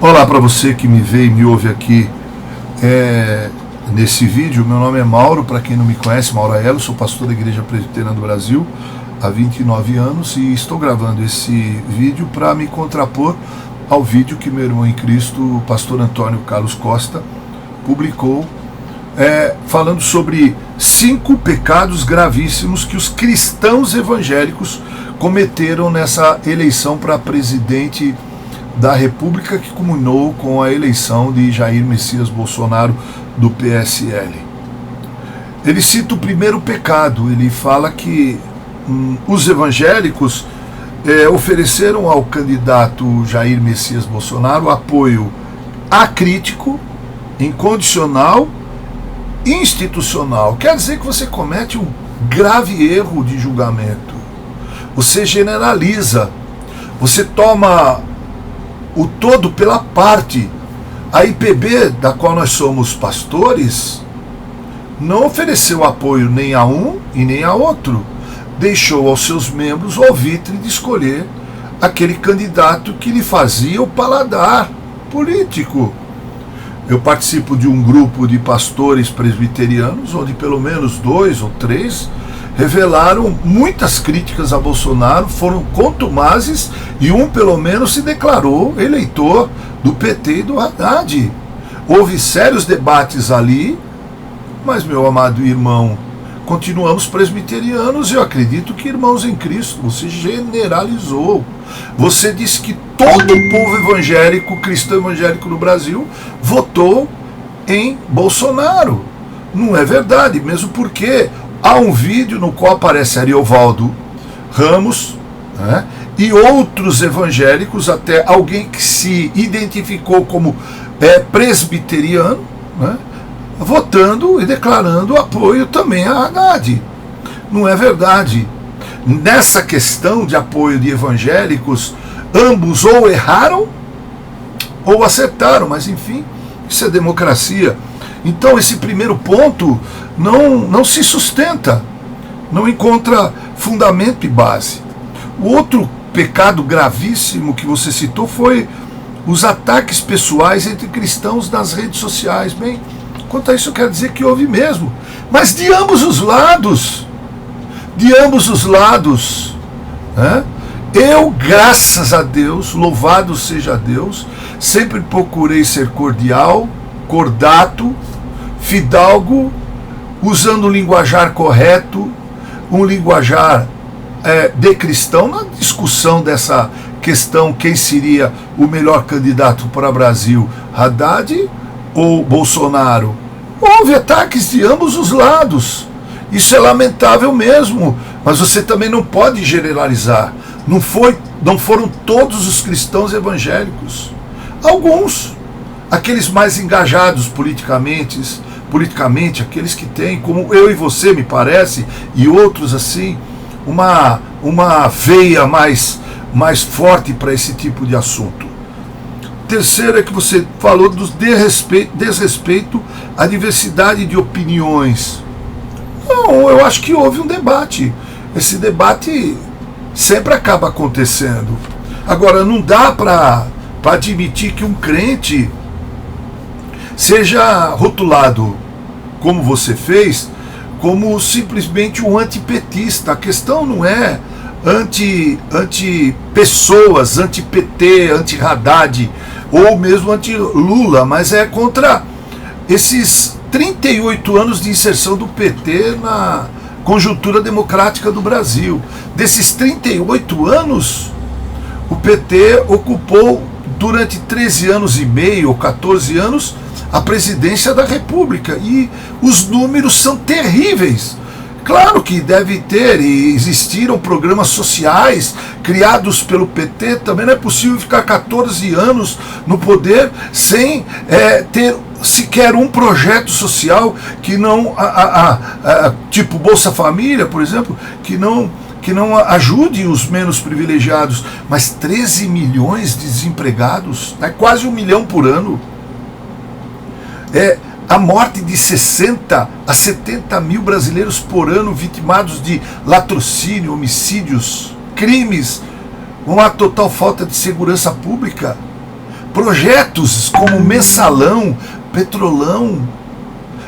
Olá para você que me vê e me ouve aqui nesse vídeo. Meu nome é Mauro, para quem não me conhece, Mauro Aiello, sou pastor da Igreja Presbiteriana do Brasil há 29 anos e estou gravando esse vídeo para me contrapor ao vídeo que meu irmão em Cristo, o pastor Antônio Carlos Costa, publicou falando sobre 5 pecados gravíssimos que os cristãos evangélicos cometeram nessa eleição para presidente da República, que culminou com a eleição de Jair Messias Bolsonaro do PSL. Ele cita o primeiro pecado. Ele fala que os evangélicos ofereceram ao candidato Jair Messias Bolsonaro apoio acrítico, incondicional, institucional. Quer dizer que você comete um grave erro de julgamento. Você generaliza, você toma o todo pela parte. A IPB, da qual nós somos pastores, não ofereceu apoio nem a um e nem a outro. Deixou aos seus membros o alvitre de escolher aquele candidato que lhe fazia o paladar político. Eu participo de um grupo de pastores presbiterianos, onde pelo menos 2 ou 3 revelaram muitas críticas a Bolsonaro, foram contumazes, e um pelo menos se declarou eleitor do PT e do Haddad. Houve sérios debates ali, mas, meu amado irmão, continuamos presbiterianos e eu acredito que irmãos em Cristo. Você generalizou. Você disse que todo o povo evangélico, cristão evangélico no Brasil, votou em Bolsonaro. Não é verdade, mesmo porque há um vídeo no qual aparece Ariovaldo Ramos, né, e outros evangélicos, até alguém que se identificou como presbiteriano, né, votando e declarando apoio também a Haddad. Não é verdade. Nessa questão de apoio de evangélicos, ambos ou erraram ou acertaram, mas enfim, isso é democracia. Então esse primeiro ponto não se sustenta, não encontra fundamento e base. O outro pecado gravíssimo que você citou foi os ataques pessoais entre cristãos nas redes sociais. Bem, quanto a isso eu quero dizer que houve mesmo, mas de ambos os lados. Né? Eu, graças a Deus, louvado seja Deus, sempre procurei ser cordial, cordato, fidalgo, usando o linguajar correto, um linguajar de cristão, na discussão dessa questão, quem seria o melhor candidato para o Brasil, Haddad ou Bolsonaro. Houve ataques de ambos os lados. Isso é lamentável mesmo, mas você também não pode generalizar. Não foram todos os cristãos evangélicos. Alguns, aqueles mais engajados politicamente, aqueles que têm, como eu e você, me parece, e outros assim, uma veia mais forte para esse tipo de assunto. Terceiro é que você falou do desrespeito à diversidade de opiniões. Não, eu acho que houve um debate. Esse debate sempre acaba acontecendo. Agora, não dá para admitir que um crente seja rotulado, como você fez, como simplesmente um antipetista. A questão não é anti-pessoas, anti-PT, anti-Haddad, ou mesmo anti-Lula, mas é contra esses 38 anos de inserção do PT na conjuntura democrática do Brasil. Desses 38 anos, o PT ocupou durante 13 anos e meio ou 14 anos a presidência da República, e os números são terríveis. Claro que deve ter e existiram programas sociais criados pelo PT. Também não é possível ficar 14 anos no poder sem ter sequer um projeto social que não, tipo Bolsa Família, por exemplo, que não ajude os menos privilegiados. Mas 13 milhões de desempregados, é quase 1 milhão por ano. A morte de 60 a 70 mil brasileiros por ano vitimados de latrocínio, homicídios, crimes, uma total falta de segurança pública. Projetos como Mensalão, Petrolão,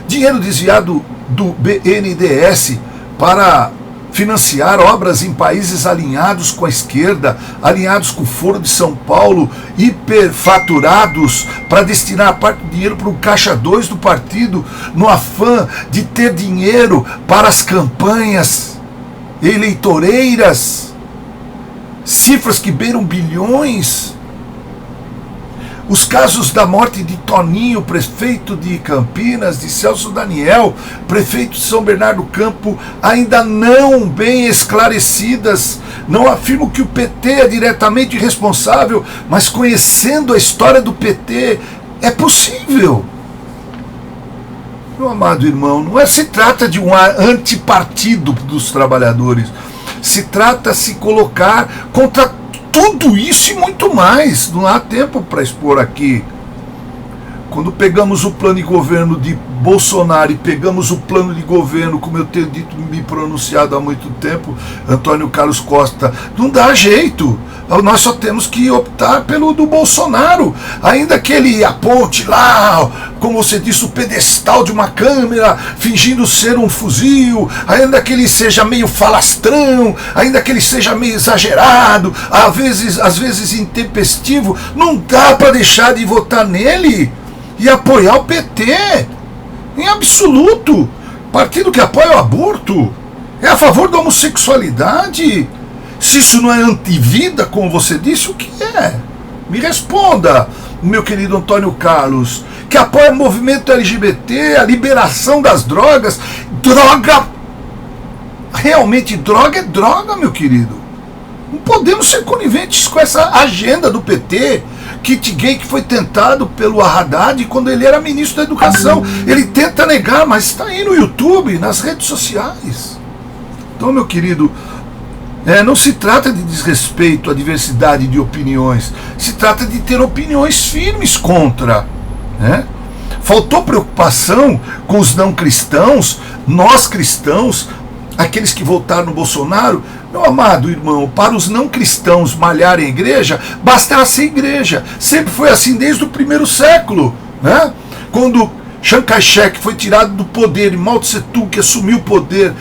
dinheiro desviado do BNDES para financiar obras em países alinhados com a esquerda, alinhados com o Foro de São Paulo, hiperfaturados para destinar parte do dinheiro para o caixa 2 do partido, no afã de ter dinheiro para as campanhas eleitoreiras, cifras que beiram bilhões. Os casos da morte de Toninho, prefeito de Campinas, de Celso Daniel, prefeito de São Bernardo do Campo, ainda não bem esclarecidas. Não afirmo que o PT é diretamente responsável, mas conhecendo a história do PT, é possível. Meu amado irmão, não se trata de um antipartido dos trabalhadores. Se trata de se colocar contra tudo isso e muito mais. Não há tempo para expor aqui. Quando pegamos o plano de governo de Bolsonaro e pegamos o plano de governo, como eu tenho dito, me pronunciado há muito tempo, Antônio Carlos Costa, não dá jeito. Nós só temos que optar pelo do Bolsonaro. Ainda que ele aponte lá, como você disse, o pedestal de uma câmera, fingindo ser um fuzil, ainda que ele seja meio falastrão, ainda que ele seja meio exagerado, às vezes intempestivo, não dá para deixar de votar nele e apoiar o PT. Em absoluto. Partido que apoia o aborto é a favor da homossexualidade. Se isso não é antivida, como você disse, o que é? Me responda, meu querido Antônio Carlos. Que apoia o movimento LGBT, a liberação das drogas. Droga! Realmente droga é droga, meu querido. Não podemos ser coniventes com essa agenda do PT. Kit gay que foi tentado pelo Haddad quando ele era ministro da Educação. Ele tenta negar, mas está aí no YouTube, nas redes sociais. Então, meu querido, não se trata de desrespeito à diversidade de opiniões. Se trata de ter opiniões firmes contra. Faltou preocupação com os não cristãos, nós cristãos, aqueles que votaram no Bolsonaro. Meu amado irmão, para os não cristãos malharem a igreja, basta ser igreja. Sempre foi assim desde o primeiro século. Quando Chiang Kai-shek foi tirado do poder e Mao Tse-tung, que assumiu o poder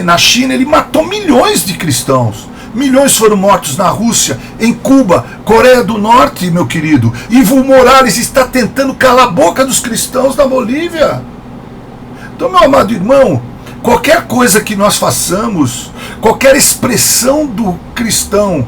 na China, ele matou milhões de cristãos. Milhões foram mortos na Rússia, em Cuba, Coreia do Norte, meu querido. Evo Morales está tentando calar a boca dos cristãos da Bolívia. Então, meu amado irmão, qualquer coisa que nós façamos, qualquer expressão do cristão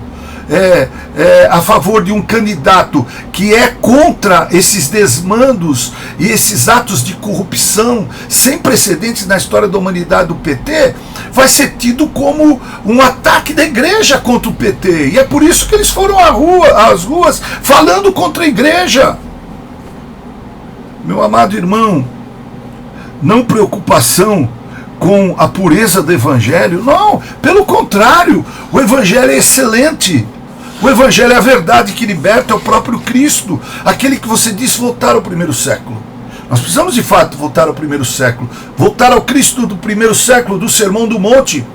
a favor de um candidato que é contra esses desmandos e esses atos de corrupção sem precedentes na história da humanidade do PT, vai ser tido como um ataque da igreja contra o PT. E é por isso que eles foram às ruas falando contra a igreja. Meu amado irmão, não preocupação com a pureza do Evangelho, não, pelo contrário, o Evangelho é excelente. O Evangelho é a verdade que liberta, é o próprio Cristo, aquele que você disse voltar ao primeiro século. Nós precisamos de fato voltar ao primeiro século, voltar ao Cristo do primeiro século, do Sermão do Monte,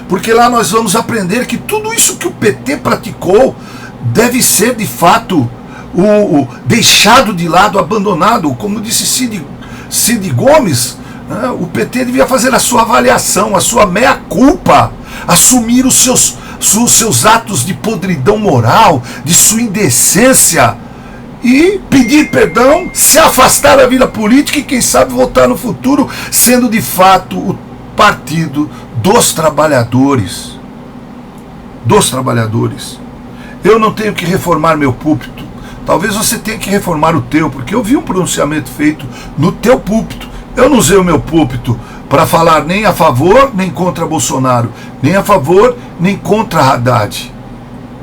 porque lá nós vamos aprender que tudo isso que o PT praticou deve ser de fato deixado de lado, abandonado. Como disse Cid Gomes, o PT devia fazer a sua avaliação, a sua meia-culpa, assumir os seus atos de podridão moral, de sua indecência, e pedir perdão, se afastar da vida política e quem sabe voltar no futuro sendo de fato o partido dos trabalhadores. Dos trabalhadores. Eu não tenho que reformar meu púlpito. Talvez você tenha que reformar o teu, porque eu vi um pronunciamento feito no teu púlpito. Eu não usei o meu púlpito para falar nem a favor nem contra Bolsonaro, nem a favor nem contra Haddad.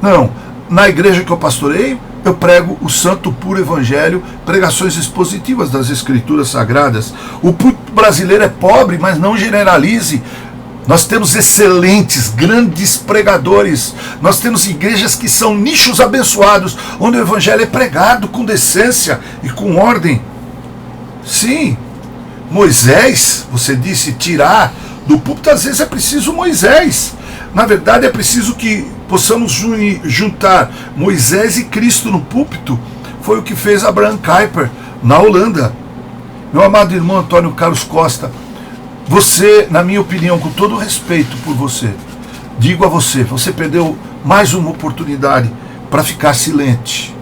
Não, na igreja que eu pastoreio, eu prego o santo puro evangelho, pregações expositivas das escrituras sagradas. O púlpito brasileiro é pobre, mas não generalize. Nós temos excelentes, grandes pregadores. Nós temos igrejas que são nichos abençoados, onde o evangelho é pregado com decência e com ordem. Sim, Moisés, você disse, tirar do púlpito, às vezes é preciso Moisés. Na verdade, é preciso que possamos juntar Moisés e Cristo no púlpito, Foi o que fez Abraham Kuyper na Holanda. Meu amado irmão Antônio Carlos Costa, você, na minha opinião, com todo respeito por você, digo a você, você perdeu mais uma oportunidade para ficar silente.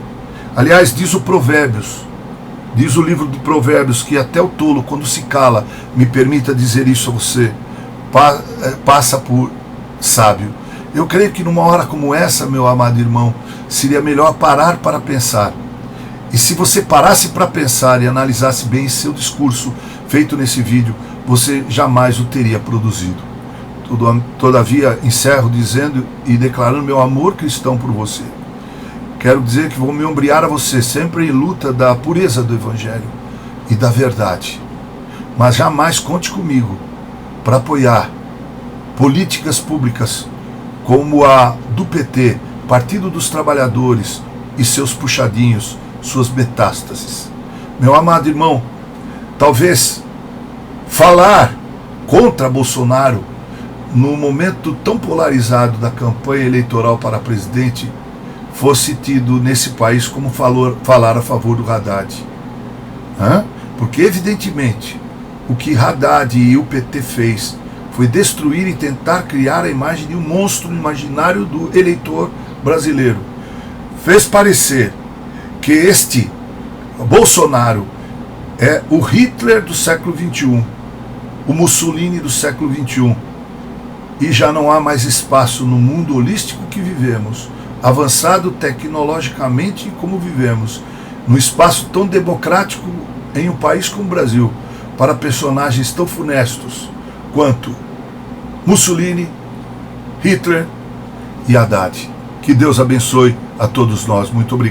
Aliás, diz o Provérbios, diz o livro de Provérbios, que até o tolo, quando se cala, me permita dizer isso a você, passa por sábio. Eu creio que numa hora como essa, meu amado irmão, seria melhor parar para pensar. E se você parasse para pensar e analisasse bem seu discurso feito nesse vídeo, você jamais o teria produzido. Todavia, encerro dizendo e declarando meu amor cristão por você. Quero dizer que vou me ombrear a você sempre em luta da pureza do Evangelho e da verdade. Mas jamais conte comigo para apoiar políticas públicas como a do PT, Partido dos Trabalhadores e seus puxadinhos, suas metástases. Meu amado irmão, talvez falar contra Bolsonaro no momento tão polarizado da campanha eleitoral para presidente fosse tido nesse país como falar a favor do Haddad. Porque evidentemente o que Haddad e o PT fez foi destruir e tentar criar a imagem de um monstro imaginário do eleitor brasileiro. Fez parecer que este Bolsonaro é o Hitler do século XXI, o Mussolini do século XXI, e já não há mais espaço no mundo holístico que vivemos, avançado tecnologicamente como vivemos, num espaço tão democrático em um país como o Brasil, para personagens tão funestos quanto Mussolini, Hitler e Haddad. Que Deus abençoe a todos nós. Muito obrigado.